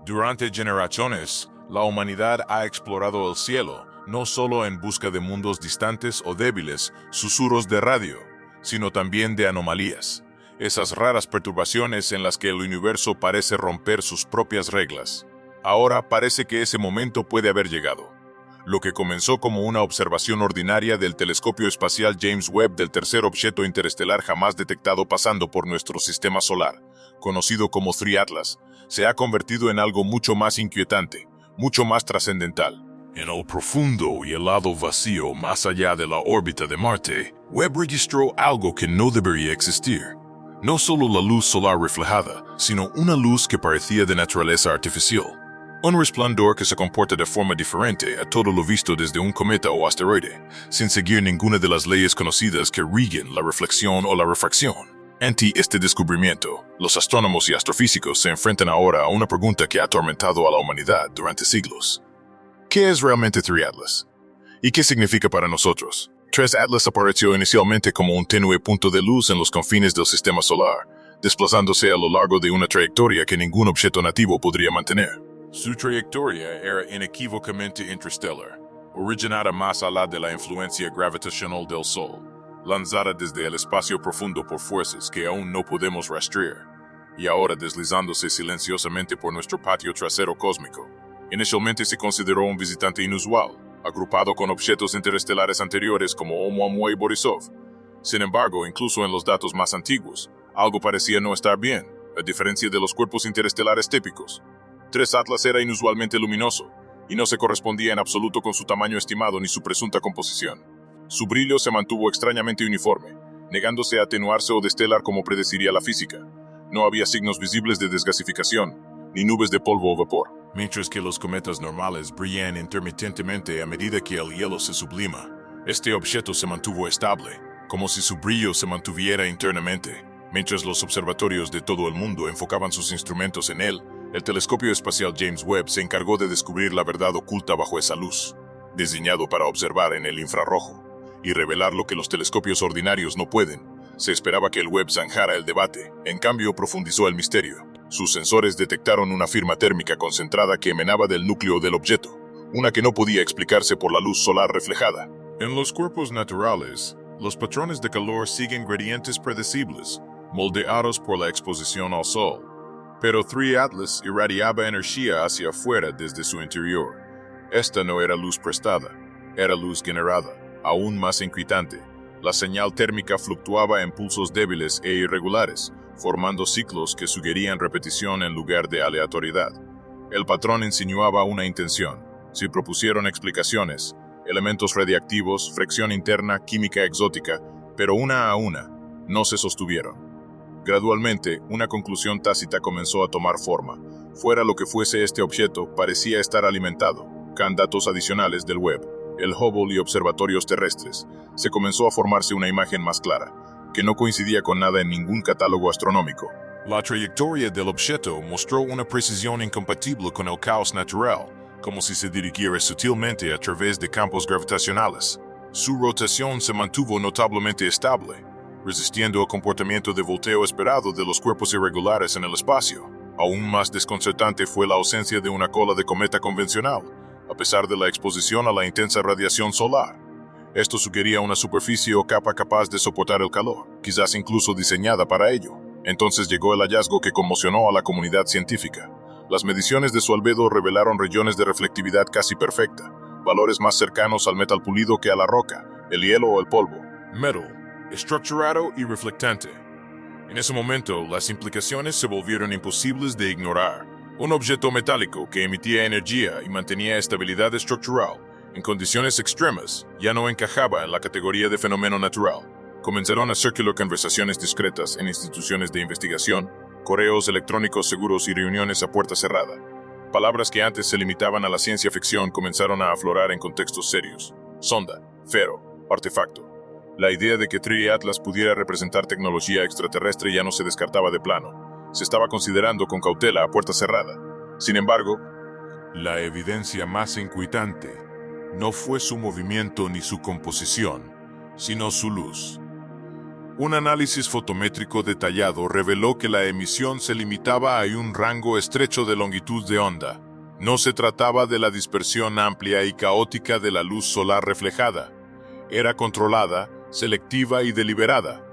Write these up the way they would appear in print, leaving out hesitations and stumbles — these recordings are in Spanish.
Durante generaciones, la humanidad ha explorado el cielo, no solo en busca de mundos distantes o débiles, susurros de radio, sino también de anomalías, esas raras perturbaciones en las que el universo parece romper sus propias reglas. Ahora parece que ese momento puede haber llegado. Lo que comenzó como una observación ordinaria del telescopio espacial James Webb del tercer objeto interestelar jamás detectado pasando por nuestro sistema solar, conocido como Three Atlas, se ha convertido en algo mucho más inquietante, mucho más trascendental. En el profundo y helado vacío más allá de la órbita de Marte, Webb registró algo que no debería existir. No solo la luz solar reflejada, sino una luz que parecía de naturaleza artificial. Un resplandor que se comporta de forma diferente a todo lo visto desde un cometa o asteroide, sin seguir ninguna de las leyes conocidas que rigen la reflexión o la refracción. Ante este descubrimiento, los astrónomos y astrofísicos se enfrentan ahora a una pregunta que ha atormentado a la humanidad durante siglos. ¿Qué es realmente Three Atlas? ¿Y qué significa para nosotros? Tres Atlas apareció inicialmente como un tenue punto de luz en los confines del sistema solar, desplazándose a lo largo de una trayectoria que ningún objeto nativo podría mantener. Su trayectoria era inequívocamente interstellar, originada más allá de la influencia gravitacional del Sol, lanzada desde el espacio profundo por fuerzas que aún no podemos rastrear, y ahora deslizándose silenciosamente por nuestro patio trasero cósmico. Inicialmente se consideró un visitante inusual, agrupado con objetos interestelares anteriores como Oumuamua y Borisov. Sin embargo, incluso en los datos más antiguos, algo parecía no estar bien, a diferencia de los cuerpos interestelares típicos. Tres Atlas era inusualmente luminoso, y no se correspondía en absoluto con su tamaño estimado ni su presunta composición. Su brillo se mantuvo extrañamente uniforme, negándose a atenuarse o destelar como predeciría la física. No había signos visibles de desgasificación, ni nubes de polvo o vapor. Mientras que los cometas normales brillan intermitentemente a medida que el hielo se sublima, este objeto se mantuvo estable, como si su brillo se mantuviera internamente. Mientras los observatorios de todo el mundo enfocaban sus instrumentos en él, el telescopio espacial James Webb se encargó de descubrir la verdad oculta bajo esa luz, diseñado para observar en el infrarrojo, y revelar lo que los telescopios ordinarios no pueden. Se esperaba que el Webb zanjara el debate, en cambio profundizó el misterio. Sus sensores detectaron una firma térmica concentrada que emanaba del núcleo del objeto, una que no podía explicarse por la luz solar reflejada. En los cuerpos naturales, los patrones de calor siguen gradientes predecibles, moldeados por la exposición al sol. Pero Three Atlas irradiaba energía hacia afuera desde su interior. Esta no era luz prestada, era luz generada, aún más inquietante. La señal térmica fluctuaba en pulsos débiles e irregulares, formando ciclos que sugerían repetición en lugar de aleatoriedad. El patrón insinuaba una intención. Se propusieron explicaciones, elementos radiactivos, fricción interna, química exótica, pero una a una, no se sostuvieron. Gradualmente, una conclusión tácita comenzó a tomar forma. Fuera lo que fuese este objeto, parecía estar alimentado, con datos adicionales del Webb, el Hubble y observatorios terrestres. Se comenzó a formarse una imagen más clara, que no coincidía con nada en ningún catálogo astronómico. La trayectoria del objeto mostró una precisión incompatible con el caos natural, como si se dirigiera sutilmente a través de campos gravitacionales. Su rotación se mantuvo notablemente estable, resistiendo el comportamiento de volteo esperado de los cuerpos irregulares en el espacio. Aún más desconcertante fue la ausencia de una cola de cometa convencional, a pesar de la exposición a la intensa radiación solar. Esto sugería una superficie o capa capaz de soportar el calor, quizás incluso diseñada para ello. Entonces llegó el hallazgo que conmocionó a la comunidad científica. Las mediciones de su albedo revelaron regiones de reflectividad casi perfecta, valores más cercanos al metal pulido que a la roca, el hielo o el polvo. Metal, estructurado y reflectante. En ese momento, las implicaciones se volvieron imposibles de ignorar. Un objeto metálico que emitía energía y mantenía estabilidad estructural en condiciones extremas ya no encajaba en la categoría de fenómeno natural. Comenzaron a circular conversaciones discretas en instituciones de investigación, correos electrónicos seguros y reuniones a puerta cerrada. Palabras que antes se limitaban a la ciencia ficción comenzaron a aflorar en contextos serios. Sonda, fero, artefacto. La idea de que Three Atlas pudiera representar tecnología extraterrestre ya no se descartaba de plano. Se estaba considerando con cautela a puerta cerrada. Sin embargo, la evidencia más inquietante no fue su movimiento ni su composición, sino su luz. Un análisis fotométrico detallado reveló que la emisión se limitaba a un rango estrecho de longitud de onda. No se trataba de la dispersión amplia y caótica de la luz solar reflejada. Era controlada, selectiva y deliberada.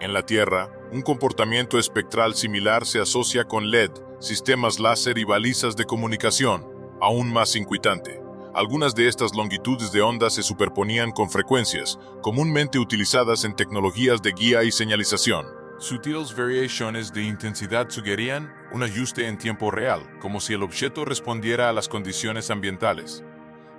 En la Tierra, un comportamiento espectral similar se asocia con LED, sistemas láser y balizas de comunicación, aún más inquietante. Algunas de estas longitudes de onda se superponían con frecuencias, comúnmente utilizadas en tecnologías de guía y señalización. Sutiles variaciones de intensidad sugerían un ajuste en tiempo real, como si el objeto respondiera a las condiciones ambientales.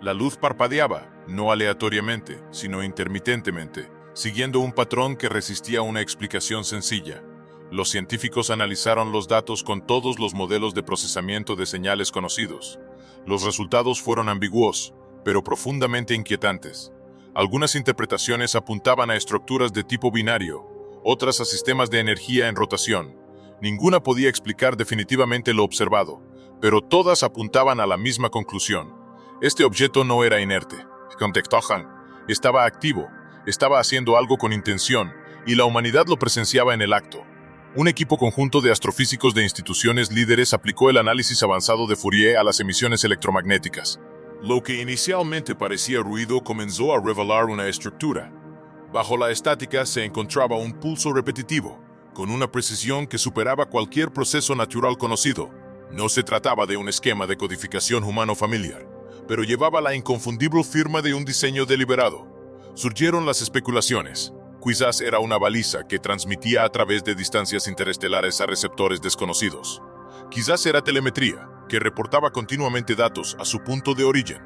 La luz parpadeaba, no aleatoriamente, sino intermitentemente, siguiendo un patrón que resistía una explicación sencilla. Los científicos analizaron los datos con todos los modelos de procesamiento de señales conocidos. Los resultados fueron ambiguos, pero profundamente inquietantes. Algunas interpretaciones apuntaban a estructuras de tipo binario, otras a sistemas de energía en rotación. Ninguna podía explicar definitivamente lo observado, pero todas apuntaban a la misma conclusión. Este objeto no era inerte. Estaba activo, estaba haciendo algo con intención, y la humanidad lo presenciaba en el acto. Un equipo conjunto de astrofísicos de instituciones líderes aplicó el análisis avanzado de Fourier a las emisiones electromagnéticas. Lo que inicialmente parecía ruido comenzó a revelar una estructura. Bajo la estática se encontraba un pulso repetitivo, con una precisión que superaba cualquier proceso natural conocido. No se trataba de un esquema de codificación humano familiar, pero llevaba la inconfundible firma de un diseño deliberado. Surgieron las especulaciones. Quizás era una baliza que transmitía a través de distancias interestelares a receptores desconocidos. Quizás era telemetría, que reportaba continuamente datos a su punto de origen.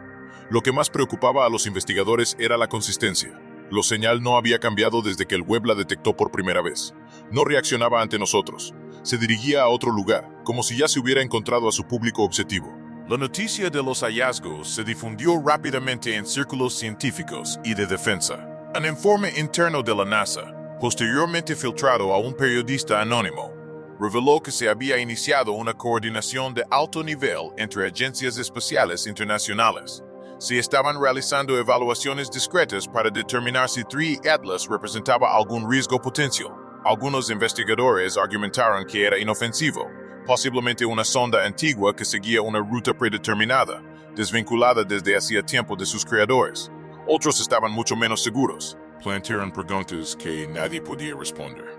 Lo que más preocupaba a los investigadores era la consistencia. La señal no había cambiado desde que el web la detectó por primera vez. No reaccionaba ante nosotros. Se dirigía a otro lugar, como si ya se hubiera encontrado a su público objetivo. La noticia de los hallazgos se difundió rápidamente en círculos científicos y de defensa. Un informe interno de la NASA, posteriormente filtrado a un periodista anónimo, reveló que se había iniciado una coordinación de alto nivel entre agencias espaciales internacionales. Se estaban realizando evaluaciones discretas para determinar si 3 Atlas representaba algún riesgo potencial. Algunos investigadores argumentaron que era inofensivo, posiblemente una sonda antigua que seguía una ruta predeterminada, desvinculada desde hacía tiempo de sus creadores. Otros estaban mucho menos seguros. Plantearon preguntas que nadie podía responder.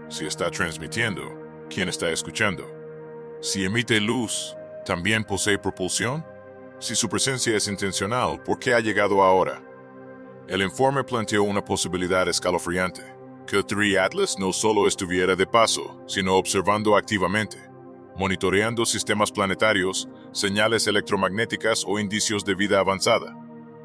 Si está transmitiendo, ¿quién está escuchando? Si emite luz, ¿también posee propulsión? Si su presencia es intencional, ¿por qué ha llegado ahora? El informe planteó una posibilidad escalofriante: que 3 Atlas no solo estuviera de paso, sino observando activamente, monitoreando sistemas planetarios, señales electromagnéticas o indicios de vida avanzada.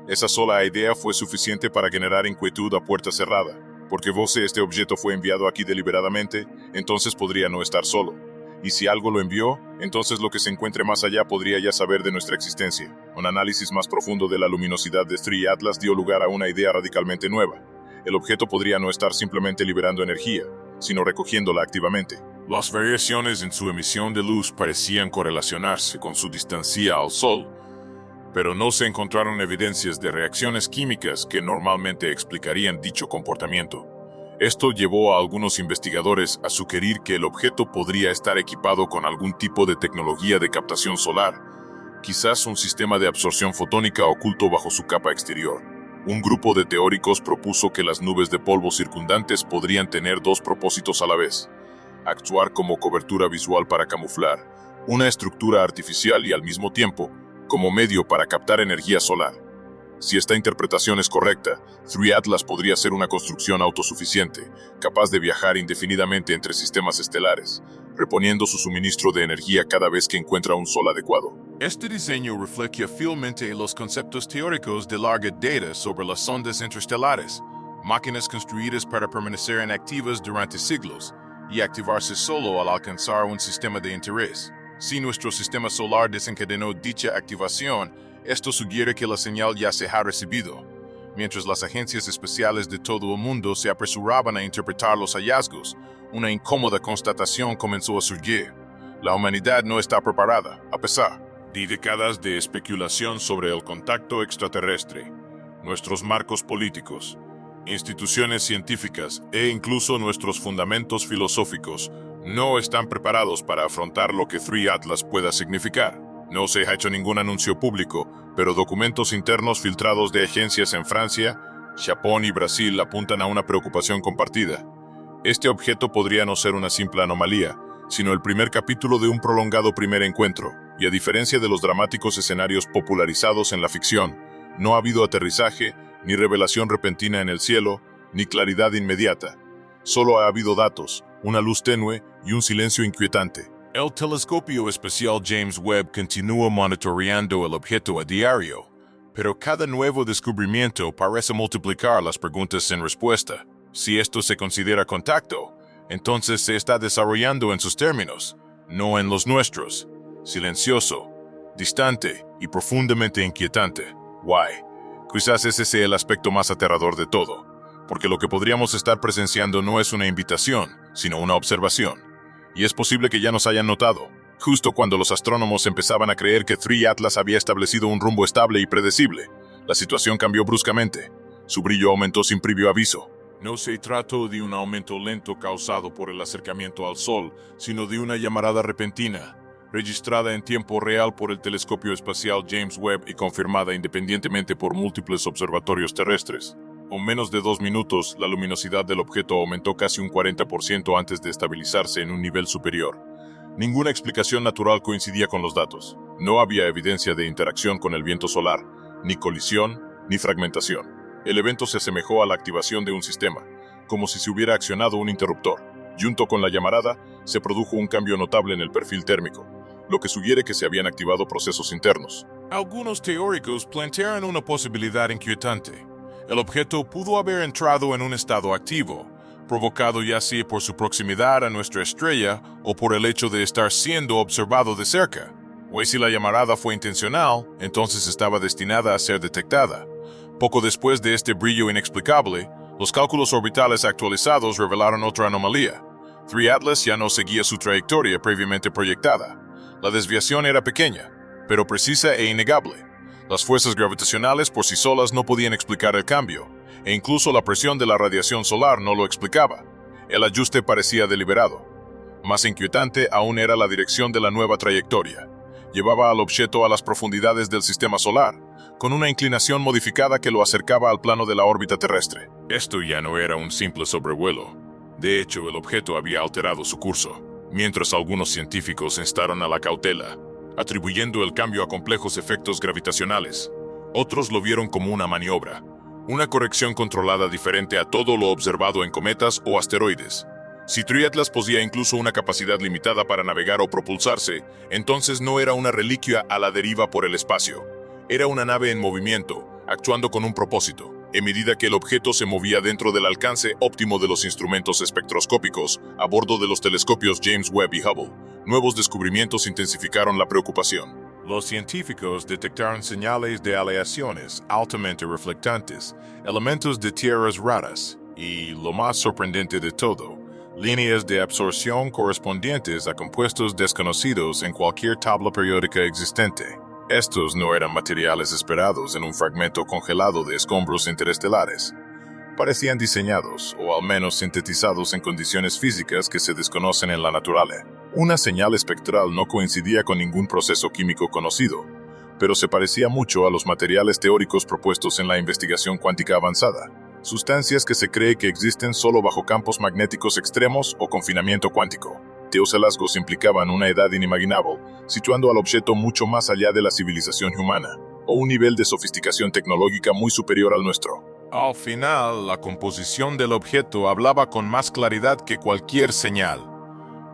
Esa sola idea fue suficiente para generar inquietud a puerta cerrada, porque si este objeto fue enviado aquí deliberadamente, entonces podría no estar solo. Y si algo lo envió, entonces lo que se encuentre más allá podría ya saber de nuestra existencia. Un análisis más profundo de la luminosidad de 3 Atlas dio lugar a una idea radicalmente nueva. El objeto podría no estar simplemente liberando energía, sino recogiéndola activamente. Las variaciones en su emisión de luz parecían correlacionarse con su distancia al Sol, pero no se encontraron evidencias de reacciones químicas que normalmente explicarían dicho comportamiento. Esto llevó a algunos investigadores a sugerir que el objeto podría estar equipado con algún tipo de tecnología de captación solar, quizás un sistema de absorción fotónica oculto bajo su capa exterior. Un grupo de teóricos propuso que las nubes de polvo circundantes podrían tener 2 propósitos a la vez: actuar como cobertura visual para camuflar una estructura artificial y al mismo tiempo como medio para captar energía solar. Si esta interpretación es correcta, 3 Atlas podría ser una construcción autosuficiente, capaz de viajar indefinidamente entre sistemas estelares, reponiendo su suministro de energía cada vez que encuentra un sol adecuado. Este diseño refleja fielmente los conceptos teóricos de larga data sobre las sondas interestelares, máquinas construidas para permanecer inactivas durante siglos y activarse solo al alcanzar un sistema de interés. Si nuestro sistema solar desencadenó dicha activación, esto sugiere que la señal ya se ha recibido. Mientras las agencias espaciales de todo el mundo se apresuraban a interpretar los hallazgos, una incómoda constatación comenzó a surgir. La humanidad no está preparada, a pesar de décadas de especulación sobre el contacto extraterrestre, nuestros marcos políticos instituciones científicas e incluso nuestros fundamentos filosóficos no están preparados para afrontar lo que Three Atlas pueda significar. No se ha hecho ningún anuncio público, pero documentos internos filtrados de agencias en Francia, Japón y Brasil apuntan a una preocupación compartida. Este objeto podría no ser una simple anomalía, sino el primer capítulo de un prolongado primer encuentro, y a diferencia de los dramáticos escenarios popularizados en la ficción, no ha habido aterrizaje, ni revelación repentina en el cielo, ni claridad inmediata. Solo ha habido datos, una luz tenue y un silencio inquietante. El telescopio espacial James Webb continúa monitoreando el objeto a diario, pero cada nuevo descubrimiento parece multiplicar las preguntas sin respuesta. Si esto se considera contacto, entonces se está desarrollando en sus términos, no en los nuestros. Silencioso, distante y profundamente inquietante. Why? Quizás ese sea el aspecto más aterrador de todo, porque lo que podríamos estar presenciando no es una invitación, sino una observación. Y es posible que ya nos hayan notado, justo cuando los astrónomos empezaban a creer que Three Atlas había establecido un rumbo estable y predecible. La situación cambió bruscamente. Su brillo aumentó sin previo aviso. No se trató de un aumento lento causado por el acercamiento al Sol, sino de una llamarada repentina, registrada en tiempo real por el telescopio espacial James Webb y confirmada independientemente por múltiples observatorios terrestres. En menos de 2 minutos, la luminosidad del objeto aumentó casi un 40% antes de estabilizarse en un nivel superior. Ninguna explicación natural coincidía con los datos. No había evidencia de interacción con el viento solar, ni colisión, ni fragmentación. El evento se asemejó a la activación de un sistema, como si se hubiera accionado un interruptor. Junto con la llamarada, se produjo un cambio notable en el perfil térmico, lo que sugiere que se habían activado procesos internos. Algunos teóricos plantean una posibilidad inquietante. El objeto pudo haber entrado en un estado activo, provocado ya sea por su proximidad a nuestra estrella o por el hecho de estar siendo observado de cerca. O si la llamarada fue intencional, entonces estaba destinada a ser detectada. Poco después de este brillo inexplicable, los cálculos orbitales actualizados revelaron otra anomalía. Three Atlas ya no seguía su trayectoria previamente proyectada. La desviación era pequeña, pero precisa e innegable. Las fuerzas gravitacionales por sí solas no podían explicar el cambio, e incluso la presión de la radiación solar no lo explicaba. El ajuste parecía deliberado. Más inquietante aún era la dirección de la nueva trayectoria. Llevaba al objeto a las profundidades del sistema solar, con una inclinación modificada que lo acercaba al plano de la órbita terrestre. Esto ya no era un simple sobrevuelo. De hecho, el objeto había alterado su curso, mientras algunos científicos instaron a la cautela, atribuyendo el cambio a complejos efectos gravitacionales. Otros lo vieron como una maniobra, una corrección controlada diferente a todo lo observado en cometas o asteroides. Si Three Atlas poseía incluso una capacidad limitada para navegar o propulsarse, entonces no era una reliquia a la deriva por el espacio. Era una nave en movimiento, actuando con un propósito. En medida que el objeto se movía dentro del alcance óptimo de los instrumentos espectroscópicos a bordo de los telescopios James Webb y Hubble, nuevos descubrimientos intensificaron la preocupación. Los científicos detectaron señales de aleaciones altamente reflectantes, elementos de tierras raras y, lo más sorprendente de todo, líneas de absorción correspondientes a compuestos desconocidos en cualquier tabla periódica existente. Estos no eran materiales esperados en un fragmento congelado de escombros interestelares. Parecían diseñados, o al menos sintetizados en condiciones físicas que se desconocen en la naturaleza. Una señal espectral no coincidía con ningún proceso químico conocido, pero se parecía mucho a los materiales teóricos propuestos en la investigación cuántica avanzada. Sustancias que se cree que existen solo bajo campos magnéticos extremos o confinamiento cuántico. Teos hallazgos implicaban una edad inimaginable, situando al objeto mucho más allá de la civilización humana, o un nivel de sofisticación tecnológica muy superior al nuestro. Al final, la composición del objeto hablaba con más claridad que cualquier señal,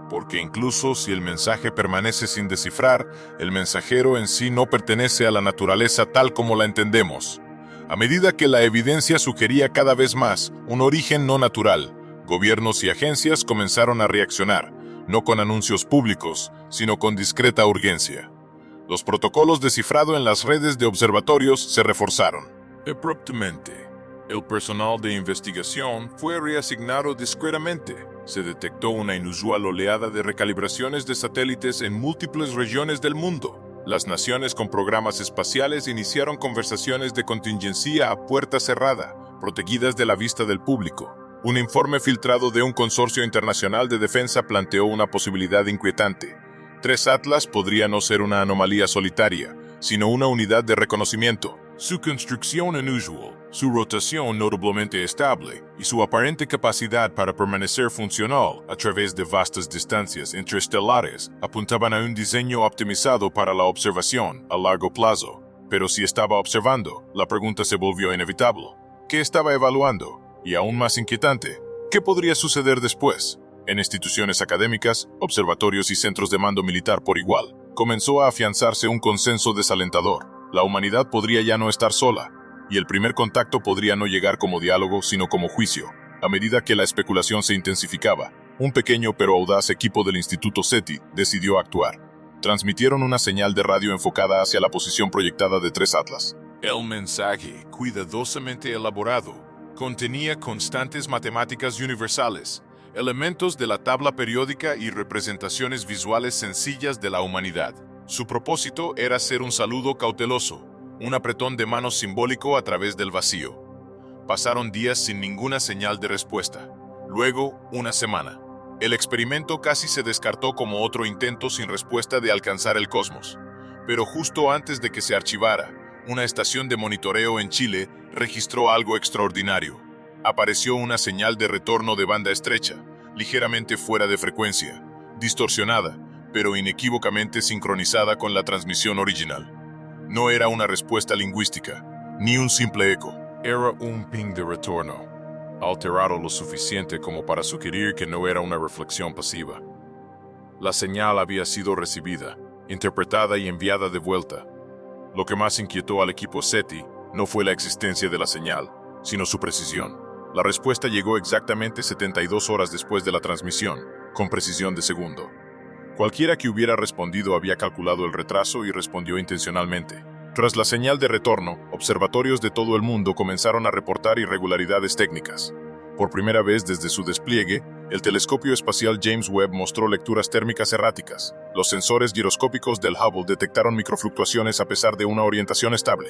porque incluso si el mensaje permanece sin descifrar, el mensajero en sí no pertenece a la naturaleza tal como la entendemos. A medida que la evidencia sugería cada vez más un origen no natural, gobiernos y agencias comenzaron a reaccionar, no con anuncios públicos, sino con discreta urgencia. Los protocolos de cifrado en las redes de observatorios se reforzaron. Abruptamente, el personal de investigación fue reasignado discretamente. Se detectó una inusual oleada de recalibraciones de satélites en múltiples regiones del mundo. Las naciones con programas espaciales iniciaron conversaciones de contingencia a puerta cerrada, protegidas de la vista del público. Un informe filtrado de un consorcio internacional de defensa planteó una posibilidad inquietante. 3 Atlas podría no ser una anomalía solitaria, sino una unidad de reconocimiento. Su construcción inusual, su rotación notablemente estable y su aparente capacidad para permanecer funcional a través de vastas distancias interestelares apuntaban a un diseño optimizado para la observación a largo plazo. Pero si estaba observando, la pregunta se volvió inevitable. ¿Qué estaba evaluando? Y aún más inquietante, ¿qué podría suceder después? En instituciones académicas, observatorios y centros de mando militar por igual, comenzó a afianzarse un consenso desalentador. La humanidad podría ya no estar sola, y el primer contacto podría no llegar como diálogo, sino como juicio. A medida que la especulación se intensificaba, un pequeño pero audaz equipo del Instituto SETI decidió actuar. Transmitieron una señal de radio enfocada hacia la posición proyectada de 3 Atlas. El mensaje, cuidadosamente elaborado, contenía constantes matemáticas universales, elementos de la tabla periódica y representaciones visuales sencillas de la humanidad. Su propósito era ser un saludo cauteloso, un apretón de manos simbólico a través del vacío. Pasaron días sin ninguna señal de respuesta. Luego, una semana. El experimento casi se descartó como otro intento sin respuesta de alcanzar el cosmos. Pero justo antes de que se archivara, una estación de monitoreo en Chile registró algo extraordinario. Apareció una señal de retorno de banda estrecha, ligeramente fuera de frecuencia, distorsionada, pero inequívocamente sincronizada con la transmisión original. No era una respuesta lingüística, ni un simple eco. Era un ping de retorno, alterado lo suficiente como para sugerir que no era una reflexión pasiva. La señal había sido recibida, interpretada y enviada de vuelta. Lo que más inquietó al equipo SETI no fue la existencia de la señal, sino su precisión. La respuesta llegó exactamente 72 horas después de la transmisión, con precisión de segundo. Cualquiera que hubiera respondido había calculado el retraso y respondió intencionalmente. Tras la señal de retorno, observatorios de todo el mundo comenzaron a reportar irregularidades técnicas. Por primera vez desde su despliegue, el telescopio espacial James Webb mostró lecturas térmicas erráticas. Los sensores giroscópicos del Hubble detectaron microfluctuaciones a pesar de una orientación estable.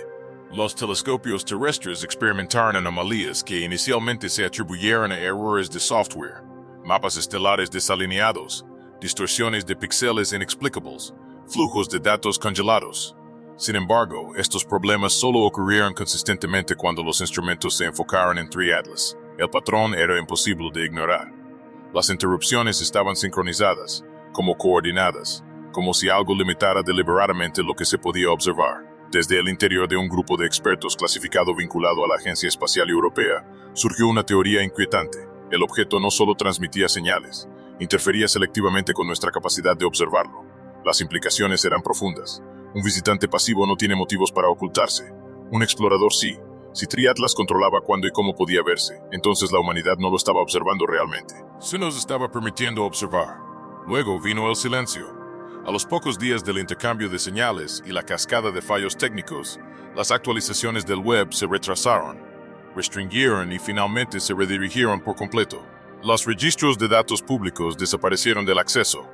Los telescopios terrestres experimentaron anomalías que inicialmente se atribuyeron a errores de software, mapas estelares desalineados, distorsiones de píxeles inexplicables, flujos de datos congelados. Sin embargo, estos problemas solo ocurrieron consistentemente cuando los instrumentos se enfocaron en 3 Atlas. El patrón era imposible de ignorar. Las interrupciones estaban sincronizadas, como coordinadas, como si algo limitara deliberadamente lo que se podía observar. Desde el interior de un grupo de expertos clasificado vinculado a la Agencia Espacial Europea, surgió una teoría inquietante. El objeto no solo transmitía señales, interfería selectivamente con nuestra capacidad de observarlo. Las implicaciones eran profundas. Un visitante pasivo no tiene motivos para ocultarse. Un explorador sí. Si 3 Atlas controlaba cuándo y cómo podía verse, entonces la humanidad no lo estaba observando realmente. Se nos estaba permitiendo observar. Luego vino el silencio. A los pocos días del intercambio de señales y la cascada de fallos técnicos, las actualizaciones del web se retrasaron, restringieron y finalmente se redirigieron por completo. Los registros de datos públicos desaparecieron del acceso.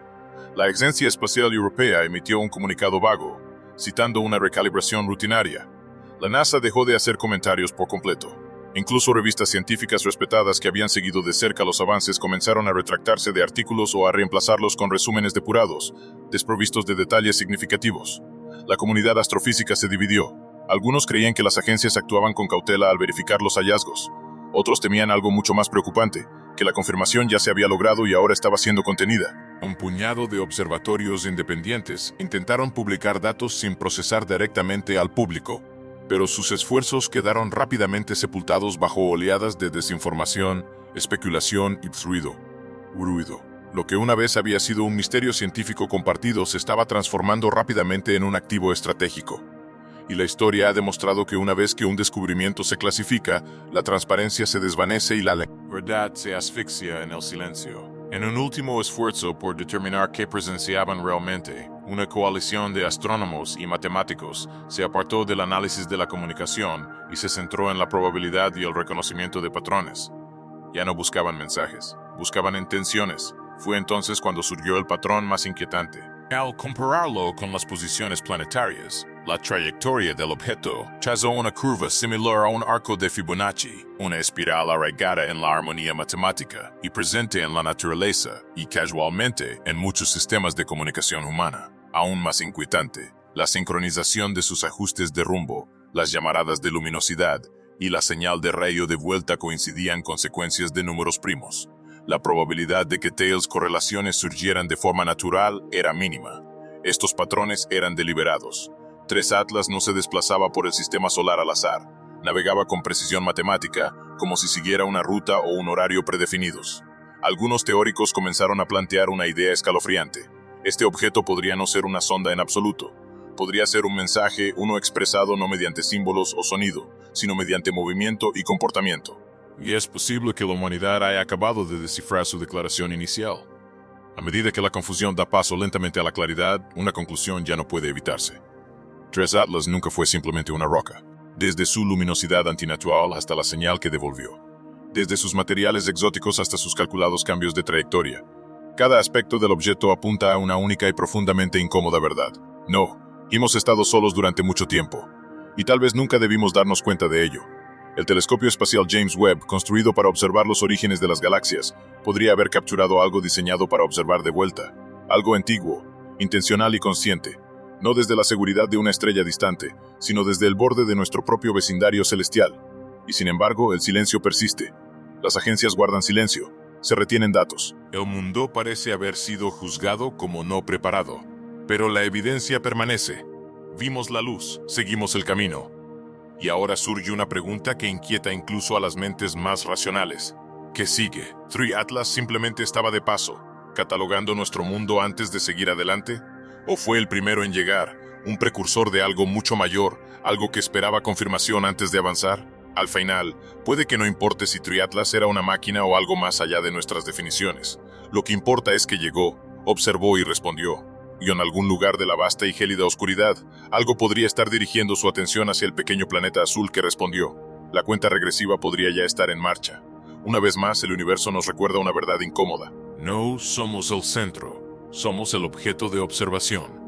La Agencia Espacial Europea emitió un comunicado vago, citando una recalibración rutinaria. La NASA dejó de hacer comentarios por completo. Incluso revistas científicas respetadas que habían seguido de cerca los avances comenzaron a retractarse de artículos o a reemplazarlos con resúmenes depurados, desprovistos de detalles significativos. La comunidad astrofísica se dividió. Algunos creían que las agencias actuaban con cautela al verificar los hallazgos. Otros temían algo mucho más preocupante, que la confirmación ya se había logrado y ahora estaba siendo contenida. Un puñado de observatorios independientes intentaron publicar datos sin procesar directamente al público, pero sus esfuerzos quedaron rápidamente sepultados bajo oleadas de desinformación, especulación y ruido. Lo que una vez había sido un misterio científico compartido se estaba transformando rápidamente en un activo estratégico. Y la historia ha demostrado que una vez que un descubrimiento se clasifica, la transparencia se desvanece y la verdad se asfixia en el silencio. En un último esfuerzo por determinar qué presenciaban realmente, una coalición de astrónomos y matemáticos se apartó del análisis de la comunicación y se centró en la probabilidad y el reconocimiento de patrones. Ya no buscaban mensajes, buscaban intenciones. Fue entonces cuando surgió el patrón más inquietante. Al compararlo con las posiciones planetarias, la trayectoria del objeto trazó una curva similar a un arco de Fibonacci, una espiral arraigada en la armonía matemática y presente en la naturaleza y casualmente en muchos sistemas de comunicación humana. Aún más inquietante, la sincronización de sus ajustes de rumbo, las llamaradas de luminosidad y la señal de rayo de vuelta coincidían con secuencias de números primos. La probabilidad de que tales correlaciones surgieran de forma natural era mínima. Estos patrones eran deliberados. 3 Atlas no se desplazaba por el sistema solar al azar. Navegaba con precisión matemática, como si siguiera una ruta o un horario predefinidos. Algunos teóricos comenzaron a plantear una idea escalofriante. Este objeto podría no ser una sonda en absoluto. Podría ser un mensaje, uno expresado no mediante símbolos o sonido, sino mediante movimiento y comportamiento. Y es posible que la humanidad haya acabado de descifrar su declaración inicial. A medida que la confusión da paso lentamente a la claridad, una conclusión ya no puede evitarse. 3 Atlas nunca fue simplemente una roca, desde su luminosidad antinatural hasta la señal que devolvió, desde sus materiales exóticos hasta sus calculados cambios de trayectoria. Cada aspecto del objeto apunta a una única y profundamente incómoda verdad. No, hemos estado solos durante mucho tiempo, y tal vez nunca debimos darnos cuenta de ello. El telescopio espacial James Webb, construido para observar los orígenes de las galaxias, podría haber capturado algo diseñado para observar de vuelta, algo antiguo, intencional y consciente, no desde la seguridad de una estrella distante, sino desde el borde de nuestro propio vecindario celestial. Y sin embargo, el silencio persiste. Las agencias guardan silencio, se retienen datos. El mundo parece haber sido juzgado como no preparado, pero la evidencia permanece. Vimos la luz, seguimos el camino. Y ahora surge una pregunta que inquieta incluso a las mentes más racionales. ¿Qué sigue? ¿3 Atlas simplemente estaba de paso, catalogando nuestro mundo antes de seguir adelante? ¿O fue el primero en llegar, un precursor de algo mucho mayor, algo que esperaba confirmación antes de avanzar? Al final, puede que no importe si 3 Atlas era una máquina o algo más allá de nuestras definiciones. Lo que importa es que llegó, observó y respondió. Y en algún lugar de la vasta y gélida oscuridad, algo podría estar dirigiendo su atención hacia el pequeño planeta azul que respondió. La cuenta regresiva podría ya estar en marcha. Una vez más, el universo nos recuerda una verdad incómoda. No somos el centro, somos el objeto de observación.